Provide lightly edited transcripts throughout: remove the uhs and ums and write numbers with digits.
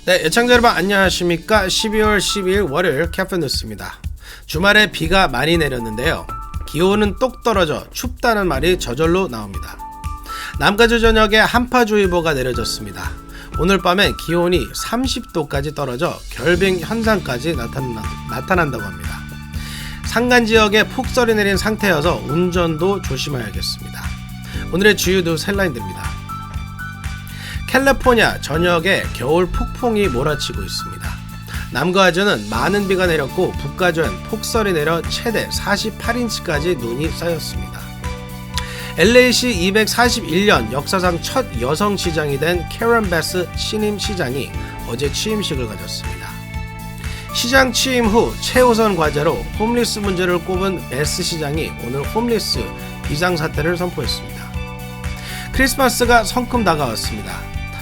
네, 애청자 여러분 안녕하십니까. 12월 12일 월요일 캐프뉴스입니다. 주말에 비가 많이 내렸는데요. 기온은 똑 떨어져 춥다는 말이 저절로 나옵니다. 남가주 전역에 한파주의보가 내려졌습니다. 오늘 밤에 기온이 30도까지 떨어져 결빙 현상까지 나타난다고 합니다. 산간지역에 폭설이 내린 상태여서 운전도 조심해야겠습니다. 오늘의 주요 뉴스 헬라인들입니다. 캘리포니아 전역에 겨울 폭풍이 몰아치고 있습니다. 남가주는 많은 비가 내렸고 북가주엔 폭설이 내려 최대 48인치까지 눈이 쌓였습니다. LA시 241년 역사상 첫 여성 시장이 된 캐런 베스 신임 시장이 어제 취임식을 가졌습니다. 시장 취임 후 최우선 과제로 홈리스 문제를 꼽은 베스 시장이 오늘 홈리스 비상사태를 선포했습니다. 크리스마스가 성큼 다가왔습니다.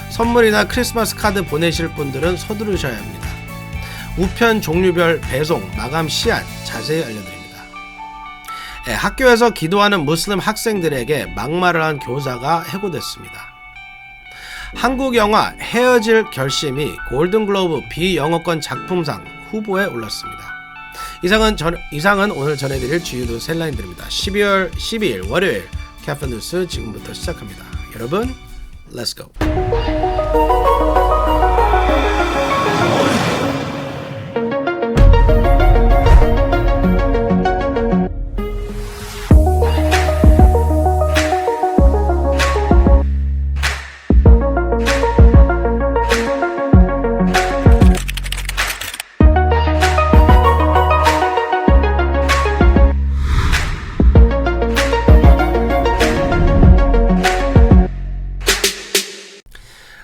선물이나 크리스마스 카드 보내실 분들은 서두르셔야 합니다. 우편 종류별 배송 마감 시한 자세히 알려드립니다. 학교에서 기도하는 무슬림 학생들에게 막말을 한 교사가 해고됐습니다. 한국 영화 헤어질 결심이 골든글로브 비영어권 작품상 후보에 올랐습니다. 이상은 오늘 전해드릴 주요 뉴스 헬라인들입니다. 12월 12일 월요일 캐프뉴스 지금부터 시작합니다. 여러분, Let's go.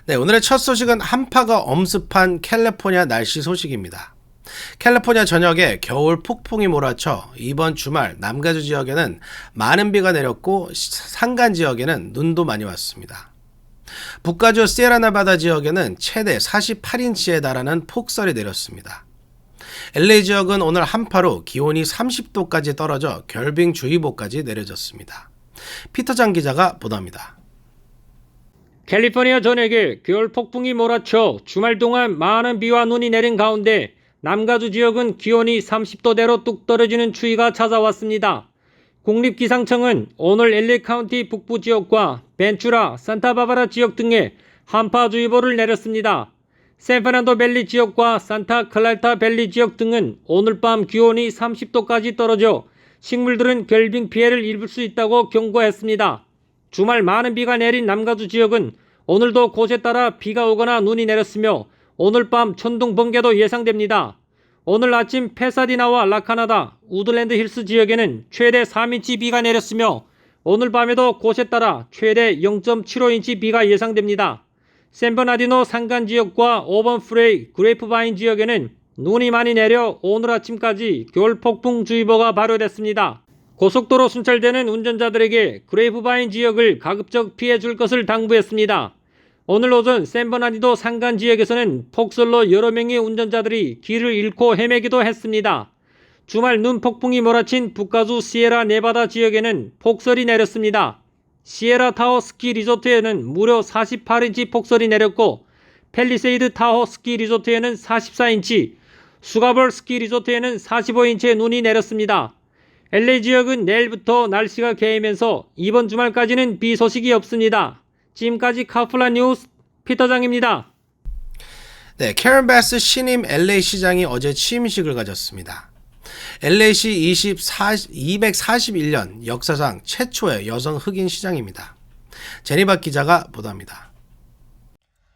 네, 오늘의 첫 소식은 한파가 엄습한 캘리포니아 날씨 소식입니다. 캘리포니아 전역에 겨울 폭풍이 몰아쳐 이번 주말 남가주 지역에는 많은 비가 내렸고 산간 지역에는 눈도 많이 왔습니다. 북가주 시에라네바다 지역에는 최대 48인치에 달하는 폭설이 내렸습니다. LA 지역은 오늘 한파로 기온이 30도까지 떨어져 결빙주의보까지 내려졌습니다. 피터장 기자가 보도합니다. 캘리포니아 전역에 겨울 폭풍이 몰아쳐 주말 동안 많은 비와 눈이 내린 가운데 남가주 지역은 기온이 30도대로 뚝 떨어지는 추위가 찾아왔습니다. 국립기상청은 오늘 LA 카운티 북부 지역과 벤츄라, 산타바바라 지역 등에 한파주의보를 내렸습니다. 샌프란도 밸리 지역과 산타 클라타 밸리 지역 등은 오늘 밤 기온이 30도까지 떨어져 식물들은 결빙 피해를 입을 수 있다고 경고했습니다. 주말 많은 비가 내린 남가주 지역은 오늘도 곳에 따라 비가 오거나 눈이 내렸으며 오늘 밤 천둥 번개도 예상됩니다. 오늘 아침 페사디나와 라카나다, 우드랜드 힐스 지역에는 최대 3인치 비가 내렸으며 오늘 밤에도 곳에 따라 최대 0.75인치 비가 예상됩니다. 샌버나디노 산간 지역과 오번 프레이, 그레이프바인 지역에는 눈이 많이 내려 오늘 아침까지 겨울 폭풍주의보가 발효됐습니다. 고속도로 순찰대는 운전자들에게 그레이프바인 지역을 가급적 피해줄 것을 당부했습니다. 오늘 오전 샌버나디노 산간 지역에서는 폭설로 여러 명의 운전자들이 길을 잃고 헤매기도 했습니다. 주말 눈 폭풍이 몰아친 북가주 시에라 네바다 지역에는 폭설이 내렸습니다. 시에라 타호 스키 리조트에는 무려 48인치 폭설이 내렸고 팰리세이드 타호 스키 리조트에는 44인치, 수가볼 스키 리조트에는 45인치의 눈이 내렸습니다. LA 지역은 내일부터 날씨가 개이면서 이번 주말까지는 비 소식이 없습니다. 지금까지 카플라 뉴스 피터장입니다. 네, 캐런 베스 신임 LA 시장이 어제 취임식을 가졌습니다. LA시 241년 역사상 최초의 여성 흑인 시장입니다. 제니박 기자가 보도합니다.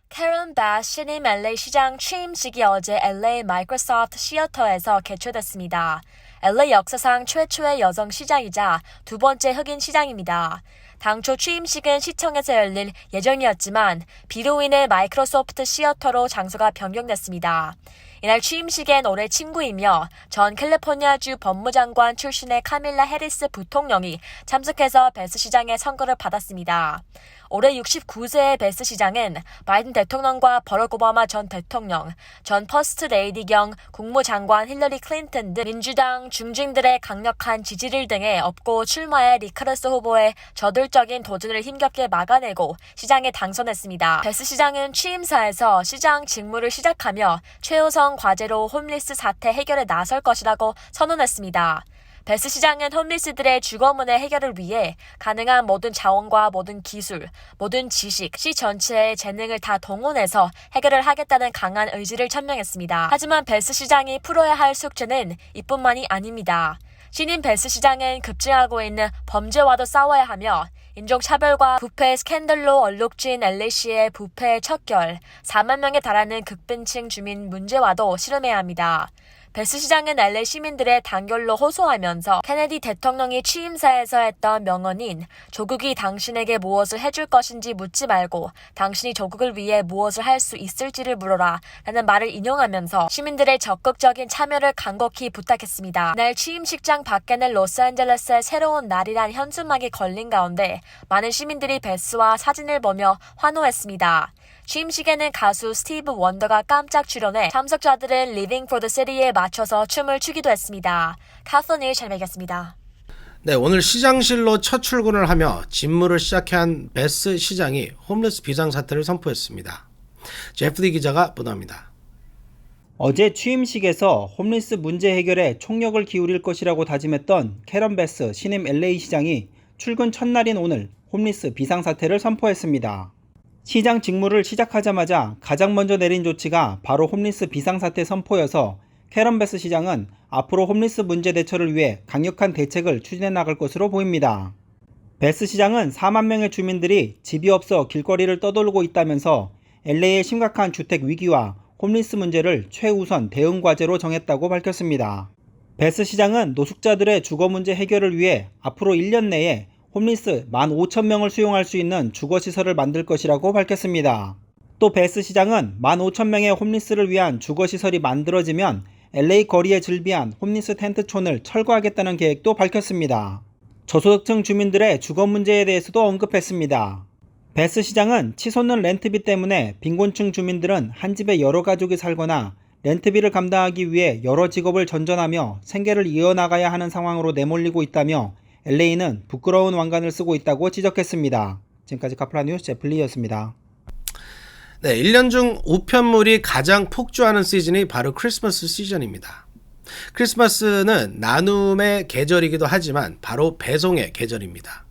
캐런 베스 신임 LA 시장 취임식이 어제 LA 마이크로소프트 시어터에서 개최됐습니다. LA 역사상 최초의 여성 시장이자 두 번째 흑인 시장입니다. 당초 취임식은 시청에서 열릴 예정이었지만 비로 인해 마이크로소프트 시어터로 장소가 변경됐습니다. 이날 취임식엔 올해 친구이며 전 캘리포니아주 법무장관 출신의 카밀라 해리스 부통령이 참석해서 베스 시장의 선거를 받았습니다. 올해 69세의 베스 시장은 바이든 대통령과 버럭 오바마 전 대통령, 전 퍼스트 레이디 겸 국무장관 힐러리 클린턴 등 민주당 중진들의 강력한 지지를 등에 업고 출마해 리카르스 후보의 저돌적인 도전을 힘겹게 막아내고 시장에 당선했습니다. 베스 시장은 취임사에서 시장 직무를 시작하며 최우선 과제로 홈리스 사태 해결에 나설 것이라고 선언했습니다. 베스 시장은 홈리스들의 주거 문제 해결을 위해 가능한 모든 자원과 모든 기술, 모든 지식, 시 전체의 재능을 다 동원해서 해결을 하겠다는 강한 의지를 천명했습니다. 하지만 베스 시장이 풀어야 할 숙제는 이뿐만이 아닙니다. 신임 베스 시장은 급증하고 있는 범죄와도 싸워야 하며 인종차별과 부패 스캔들로 얼룩진 LA시의 부패 척결, 4만 명에 달하는 극빈층 주민 문제와도 씨름해야 합니다. 베스 시장은 LA 시민들의 단결로 호소하면서 케네디 대통령이 취임사에서 했던 명언인 조국이 당신에게 무엇을 해줄 것인지 묻지 말고 당신이 조국을 위해 무엇을 할 수 있을지를 물어라 라는 말을 인용하면서 시민들의 적극적인 참여를 간곡히 부탁했습니다. 날 취임식장 밖에는 로스앤젤레스의 새로운 날이란 현수막이 걸린 가운데 많은 시민들이 베스와 사진을 보며 환호했습니다. 취임식에는 가수 스티브 원더가 깜짝 출연해 참석자들은 Living for the City에 맞춰서 춤을 추기도 했습니다. 카슬 전해드리겠습니다. 네, 오늘 시장실로 첫 출근을 하며 직무를 시작한 베스 시장이 홈리스 비상사태를 선포했습니다. 제프리 기자가 보도합니다. 어제 취임식에서 홈리스 문제 해결에 총력을 기울일 것이라고 다짐했던 캐런 베스 신임 LA 시장이 출근 첫날인 오늘 홈리스 비상사태를 선포했습니다. 시장 직무를 시작하자마자 가장 먼저 내린 조치가 바로 홈리스 비상사태 선포여서 캐런 베스 시장은 앞으로 홈리스 문제 대처를 위해 강력한 대책을 추진해 나갈 것으로 보입니다. 베스 시장은 4만 명의 주민들이 집이 없어 길거리를 떠돌고 있다면서 LA의 심각한 주택 위기와 홈리스 문제를 최우선 대응 과제로 정했다고 밝혔습니다. 베스 시장은 노숙자들의 주거 문제 해결을 위해 앞으로 1년 내에 홈리스 15,000명을 수용할 수 있는 주거시설을 만들 것이라고 밝혔습니다. 또 베스 시장은 15,000명의 홈리스를 위한 주거시설이 만들어지면 LA 거리에 즐비한 홈리스 텐트촌을 철거하겠다는 계획도 밝혔습니다. 저소득층 주민들의 주거 문제에 대해서도 언급했습니다. 베스 시장은 치솟는 렌트비 때문에 빈곤층 주민들은 한 집에 여러 가족이 살거나 렌트비를 감당하기 위해 여러 직업을 전전하며 생계를 이어나가야 하는 상황으로 내몰리고 있다며 LA는 부끄러운 왕관을 쓰고 있다고 지적했습니다. 지금까지 카플라 뉴스 제플리였습니다. 네, 1년 중 우편물이 가장 폭주하는 시즌이 바로 크리스마스 시즌입니다. 크리스마스는 나눔의 계절이기도 하지만 바로 배송의 계절입니다.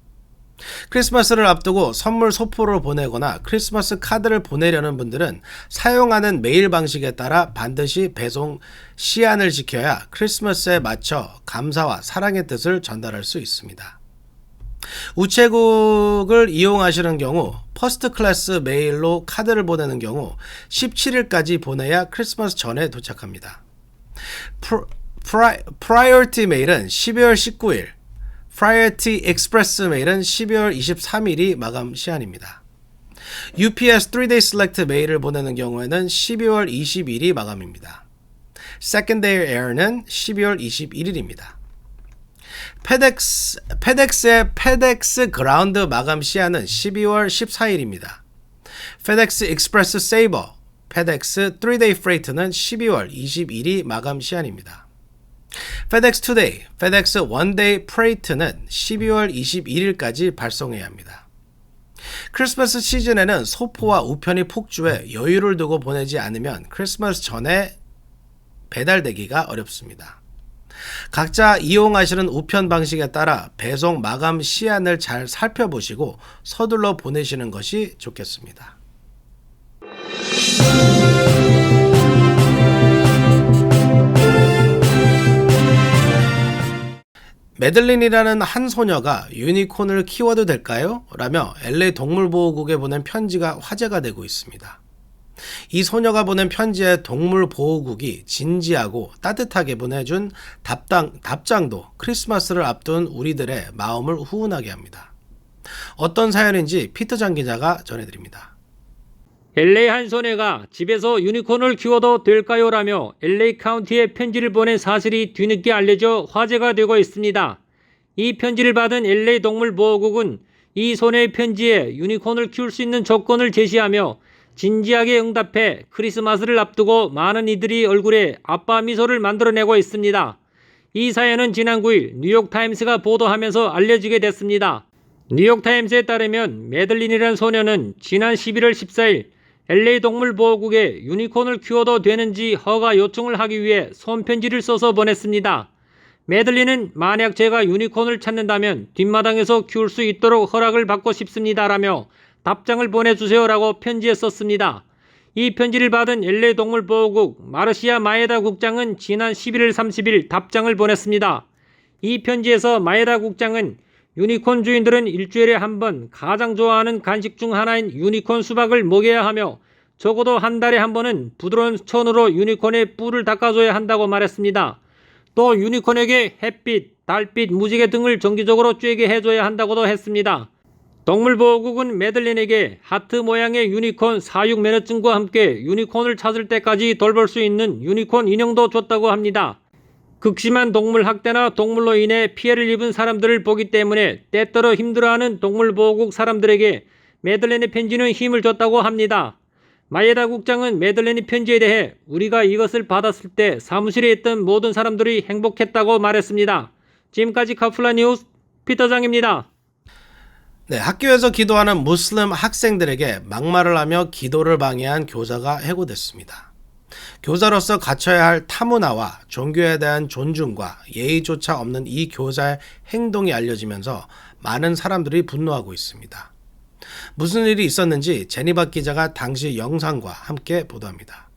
크리스마스를 앞두고 선물 소포를 보내거나 크리스마스 카드를 보내려는 분들은 사용하는 메일 방식에 따라 반드시 배송 시한을 지켜야 크리스마스에 맞춰 감사와 사랑의 뜻을 전달할 수 있습니다. 우체국을 이용하시는 경우 퍼스트 클래스 메일로 카드를 보내는 경우 17일까지 보내야 크리스마스 전에 도착합니다. 프라이어티 메일은 12월 19일, Priority Express 메일은 12월 23일이 마감 시한입니다. UPS 3-day select 메일을 보내는 경우에는 12월 20일이 마감입니다. Second-day air는 12월 21일입니다. 페덱스의 페덱스 그라운드 마감 시한은 12월 14일입니다. FedEx Express Saver, 페덱스 3-day freight는 12월 20일이 마감 시한입니다. FedEx Today, FedEx One Day Freight는 12월 21일까지 발송해야 합니다. 크리스마스 시즌에는 소포와 우편이 폭주해 여유를 두고 보내지 않으면 크리스마스 전에 배달되기가 어렵습니다. 각자 이용하시는 우편 방식에 따라 배송 마감 시한을 잘 살펴보시고 서둘러 보내시는 것이 좋겠습니다. 메들린이라는 한 소녀가 유니콘을 키워도 될까요? 라며 LA 동물보호국에 보낸 편지가 화제가 되고 있습니다. 이 소녀가 보낸 편지에 동물보호국이 진지하고 따뜻하게 보내준 답장도 크리스마스를 앞둔 우리들의 마음을 후훈하게 합니다. 어떤 사연인지 피터 장 기자가 전해드립니다. LA 한 소녀가 집에서 유니콘을 키워도 될까요? 라며 LA 카운티에 편지를 보낸 사실이 뒤늦게 알려져 화제가 되고 있습니다. 이 편지를 받은 LA 동물보호국은 이 소녀의 편지에 유니콘을 키울 수 있는 조건을 제시하며 진지하게 응답해 크리스마스를 앞두고 많은 이들이 얼굴에 아빠 미소를 만들어내고 있습니다. 이 사연은 지난 9일 뉴욕타임스가 보도하면서 알려지게 됐습니다. 뉴욕타임스에 따르면 매들린이라는 소녀는 지난 11월 14일 LA 동물보호국에 유니콘을 키워도 되는지 허가 요청을 하기 위해 손편지를 써서 보냈습니다. 매들린은 만약 제가 유니콘을 찾는다면 뒷마당에서 키울 수 있도록 허락을 받고 싶습니다라며 답장을 보내주세요라고 편지에 썼습니다. 이 편지를 받은 LA 동물보호국 마르시아 마에다 국장은 지난 11월 30일 답장을 보냈습니다. 이 편지에서 마에다 국장은 유니콘 주인들은 일주일에 한 번 가장 좋아하는 간식 중 하나인 유니콘 수박을 먹여야 하며 적어도 한 달에 한 번은 부드러운 천으로 유니콘의 뿔을 닦아줘야 한다고 말했습니다. 또 유니콘에게 햇빛, 달빛, 무지개 등을 정기적으로 쬐게 해줘야 한다고도 했습니다. 동물보호국은 매들린에게 하트 모양의 유니콘 사육 면허증과 함께 유니콘을 찾을 때까지 돌볼 수 있는 유니콘 인형도 줬다고 합니다. 극심한 동물 학대나 동물로 인해 피해를 입은 사람들을 보기 때문에 때때로 힘들어하는 동물보호국 사람들에게 매들린의 편지는 힘을 줬다고 합니다. 마에다 국장은 매들린의 편지에 대해 우리가 이것을 받았을 때 사무실에 있던 모든 사람들이 행복했다고 말했습니다. 지금까지 카플라 뉴스 피터장입니다. 네, 학교에서 기도하는 무슬림 학생들에게 막말을 하며 기도를 방해한 교사가 해고됐습니다. 교사로서 갖춰야 할 타문화와 종교에 대한 존중과 예의조차 없는 이 교사의 행동이 알려지면서 많은 사람들이 분노하고 있습니다. 무슨 일이 있었는지 제니박 기자가 당시 영상과 함께 보도합니다.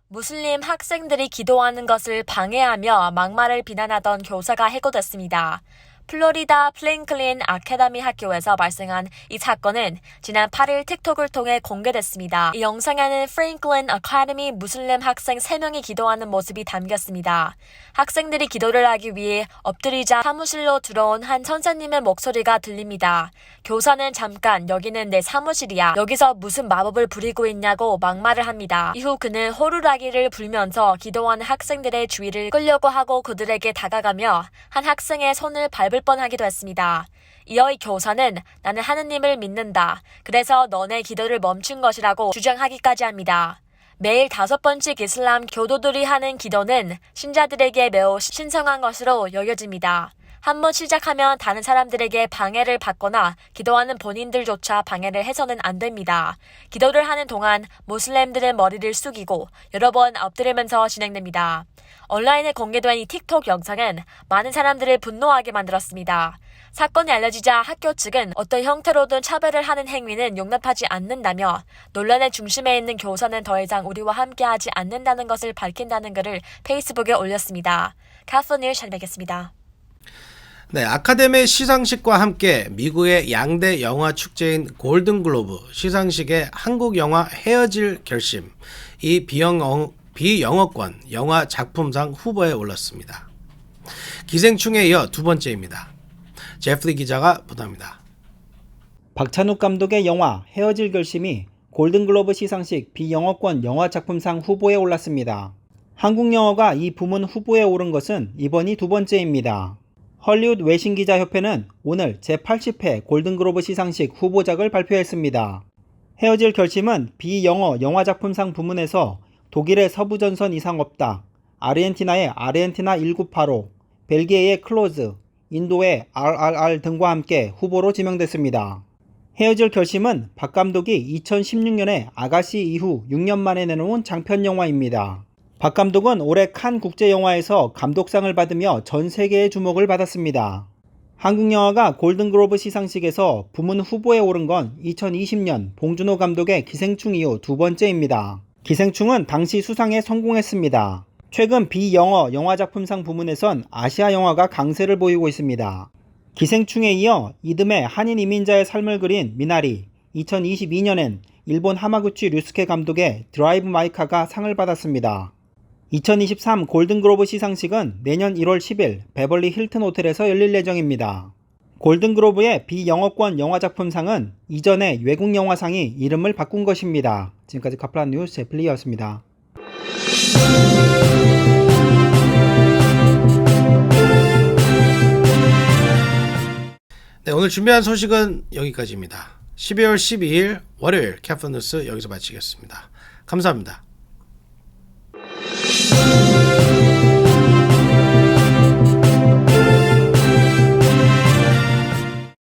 무슬림 학생들이 기도하는 것을 방해하며 막말을 비난하던 교사가 해고됐습니다. 플로리다 플랭클린 아카데미 학교에서 발생한 이 사건은 지난 8일 틱톡을 통해 공개됐습니다. 이 영상에는 프랭클린 아카데미 무슬림 학생 3명이 기도하는 모습이 담겼습니다. 학생들이 기도를 하기 위해 엎드리자 사무실로 들어온 한 선생님의 목소리가 들립니다. 교사는 잠깐 여기는 내 사무실이야. 여기서 무슨 마법을 부리고 있냐고 막말을 합니다. 이후 그는 호루라기를 불면서 기도하는 학생들의 주의를 끌려고 하고 그들에게 다가가며 한 학생의 손을 밟을 뻔하기도 했습니다. 이어 이 교사는 나는 하느님을 믿는다. 그래서 너네 기도를 멈춘 것이라고 주장하기까지 합니다. 매일 5번씩 이슬람 교도들이 하는 기도는 신자들에게 매우 신성한 것으로 여겨집니다. 한번 시작하면 다른 사람들에게 방해를 받거나 기도하는 본인들조차 방해를 해서는 안 됩니다. 기도를 하는 동안 모슬렘들은 머리를 숙이고 여러 번 엎드리면서 진행됩니다. 온라인에 공개된 이 틱톡 영상은 많은 사람들을 분노하게 만들었습니다. 사건이 알려지자 학교 측은 어떤 형태로든 차별을 하는 행위는 용납하지 않는다며 논란의 중심에 있는 교사는 더 이상 우리와 함께하지 않는다는 것을 밝힌다는 글을 페이스북에 올렸습니다. 카플라 뉴스 잘 뵙겠습니다. 네, 아카데미 시상식과 함께 미국의 양대 영화 축제인 골든글로브 시상식에 한국 영화 헤어질 결심, 이 비영어권 영화 작품상 후보에 올랐습니다. 기생충에 이어 두 번째입니다. 제프리 기자가 보도합니다. 박찬욱 감독의 영화 헤어질 결심이 골든글로브 시상식 비영어권 영화 작품상 후보에 올랐습니다. 한국 영화가 이 부문 후보에 오른 것은 이번이 두 번째입니다. 헐리우드 외신기자협회는 오늘 제80회 골든글로브 시상식 후보작을 발표했습니다. 헤어질 결심은 비영어 영화작품상 부문에서 독일의 서부전선 이상 없다, 아르헨티나의 아르헨티나 1985, 벨기에의 클로즈, 인도의 RRR 등과 함께 후보로 지명됐습니다. 헤어질 결심은 박 감독이 2016년에 아가씨 이후 6년 만에 내놓은 장편 영화입니다. 박 감독은 올해 칸 국제영화에서 감독상을 받으며 전 세계의 주목을 받았습니다. 한국 영화가 골든글로브 시상식에서 부문 후보에 오른 건 2020년 봉준호 감독의 기생충 이후 두 번째입니다. 기생충은 당시 수상에 성공했습니다. 최근 비영어 영화작품상 부문에선 아시아 영화가 강세를 보이고 있습니다. 기생충에 이어 이듬해 한인 이민자의 삶을 그린 미나리, 2022년엔 일본 하마구치 류스케 감독의 드라이브 마이 카가 상을 받았습니다. 2023 골든글로브 시상식은 내년 1월 10일 베벌리 힐튼 호텔에서 열릴 예정입니다. 골든글로브의 비영어권 영화작품상은 이전의 외국 영화상이 이름을 바꾼 것입니다. 지금까지 카플란 뉴스 제플리였습니다. 네, 오늘 준비한 소식은 여기까지입니다. 12월 12일 월요일 카플란 뉴스 여기서 마치겠습니다. 감사합니다.